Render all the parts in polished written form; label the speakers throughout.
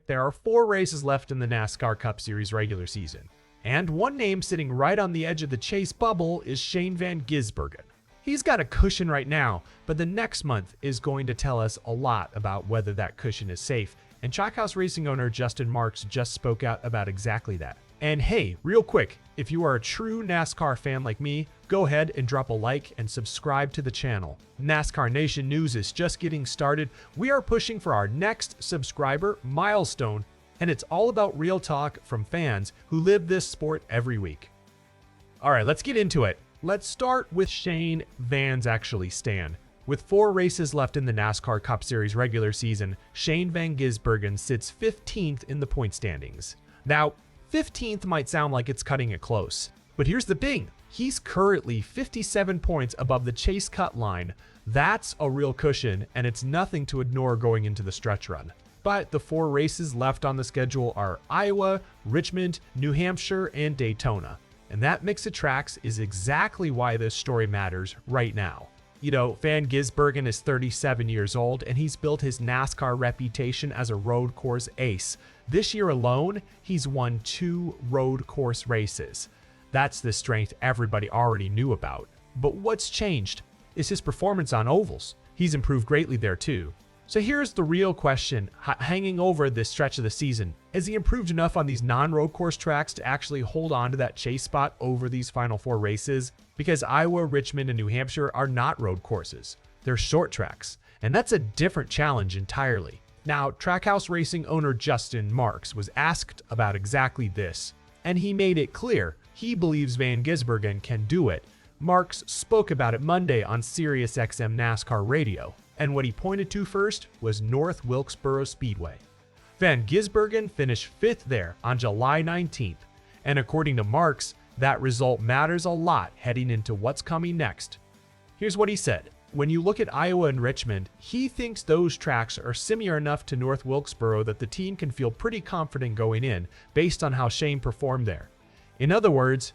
Speaker 1: there are 4 races left in the NASCAR Cup Series regular season. And one name sitting right on the edge of the Chase bubble is Shane van Gisbergen. He's got a cushion right now, but the next month is going to tell us a lot about whether that cushion is safe, and Trackhouse Racing owner Justin Marks just spoke out about exactly that. And hey, real quick, if you are a true NASCAR fan like me, go ahead and drop a like and subscribe to the channel. NASCAR Nation news is just getting started. We are pushing for our next subscriber milestone, and it's all about real talk from fans who live this sport every week. All right, let's get into it. Let's start with Shane Van's actually stand. With 4 races left in the NASCAR Cup Series regular season, Shane van Gisbergen sits 15th in the point standings. Now, 15th might sound like it's cutting it close, but here's the thing. He's currently 57 points above the Chase cut line. That's a real cushion, and it's nothing to ignore going into the stretch run. But the 4 races left on the schedule are Iowa, Richmond, New Hampshire, and Daytona. And that mix of tracks is exactly why this story matters right now. You know, Van Gisbergen is 37 years old, and he's built his NASCAR reputation as a road course ace. This year alone, he's won 2 road course races. That's the strength everybody already knew about. But what's changed is his performance on ovals. He's improved greatly there too. So here's the real question hanging over this stretch of the season. Has he improved enough on these non-road course tracks to actually hold on to that Chase spot over these final 4 races? Because Iowa, Richmond, and New Hampshire are not road courses. They're short tracks, and that's a different challenge entirely. Now, Trackhouse Racing owner Justin Marks was asked about exactly this, and he made it clear he believes Van Gisbergen can do it. Marks spoke about it Monday on SiriusXM NASCAR radio, and what he pointed to first was North Wilkesboro Speedway. Van Gisbergen finished 5th there on July 19th, and according to Marks, that result matters a lot heading into what's coming next. Here's what he said. When you look at Iowa and Richmond, he thinks those tracks are similar enough to North Wilkesboro that the team can feel pretty confident going in based on how Shane performed there. In other words,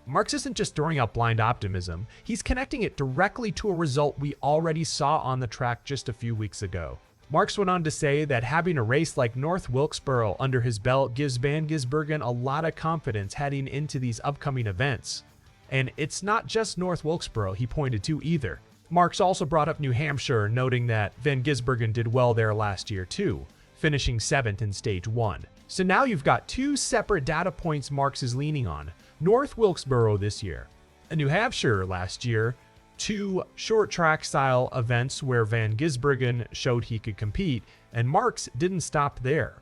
Speaker 1: Marks isn't just throwing out blind optimism, he's connecting it directly to a result we already saw on the track just a few weeks ago. Marks went on to say that having a race like North Wilkesboro under his belt gives Van Gisbergen a lot of confidence heading into these upcoming events. And it's not just North Wilkesboro he pointed to either. Marks also brought up New Hampshire, noting that Van Gisbergen did well there last year too, finishing 7th in Stage 1. So now you've got 2 separate data points Marks is leaning on. North Wilkesboro this year, and New Hampshire last year, 2 short track style events where Van Gisbergen showed he could compete, and Marks didn't stop there.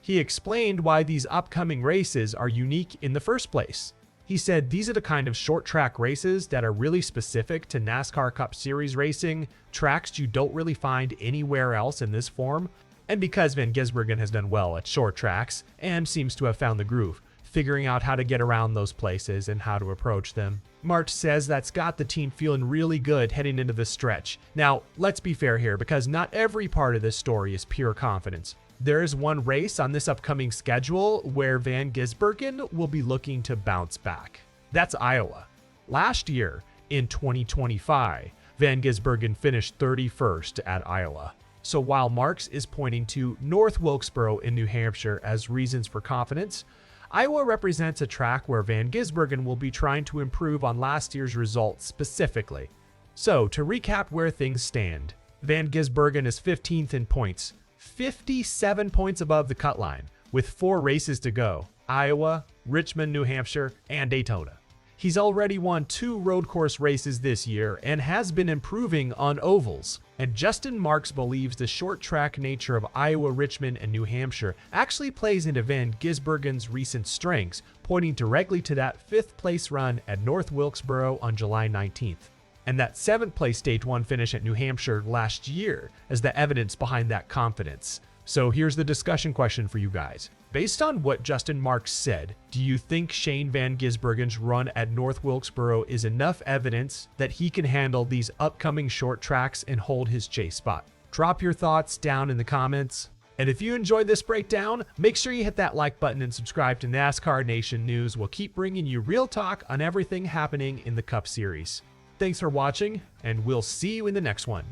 Speaker 1: He explained why these upcoming races are unique in the first place. He said these are the kind of short track races that are really specific to NASCAR Cup Series racing, tracks you don't really find anywhere else in this form, and because Van Gisbergen has done well at short tracks and seems to have found the groove, figuring out how to get around those places and how to approach them. Marks says that's got the team feeling really good heading into this stretch. Now, let's be fair here, because not every part of this story is pure confidence. There is one race on this upcoming schedule where Van Gisbergen will be looking to bounce back. That's Iowa. Last year, in 2025, Van Gisbergen finished 31st at Iowa. So while Marks is pointing to North Wilkesboro in New Hampshire as reasons for confidence, Iowa represents a track where Van Gisbergen will be trying to improve on last year's results specifically. So to recap where things stand, Van Gisbergen is 15th in points, 57 points above the cut line, with 4 races to go: Iowa, Richmond, New Hampshire, and Daytona. He's already won 2 road course races this year and has been improving on ovals. And Justin Marks believes the short track nature of Iowa, Richmond, and New Hampshire actually plays into Van Gisbergen's recent strengths, pointing directly to that 5th place run at North Wilkesboro on July 19th. And that 7th place Stage 1 finish at New Hampshire last year as the evidence behind that confidence. So here's the discussion question for you guys. Based on what Justin Marks said, do you think Shane van Gisbergen's run at North Wilkesboro is enough evidence that he can handle these upcoming short tracks and hold his Chase spot? Drop your thoughts down in the comments. And if you enjoyed this breakdown, make sure you hit that like button and subscribe to NASCAR Nation News. We'll keep bringing you real talk on everything happening in the Cup Series. Thanks for watching, and we'll see you in the next one.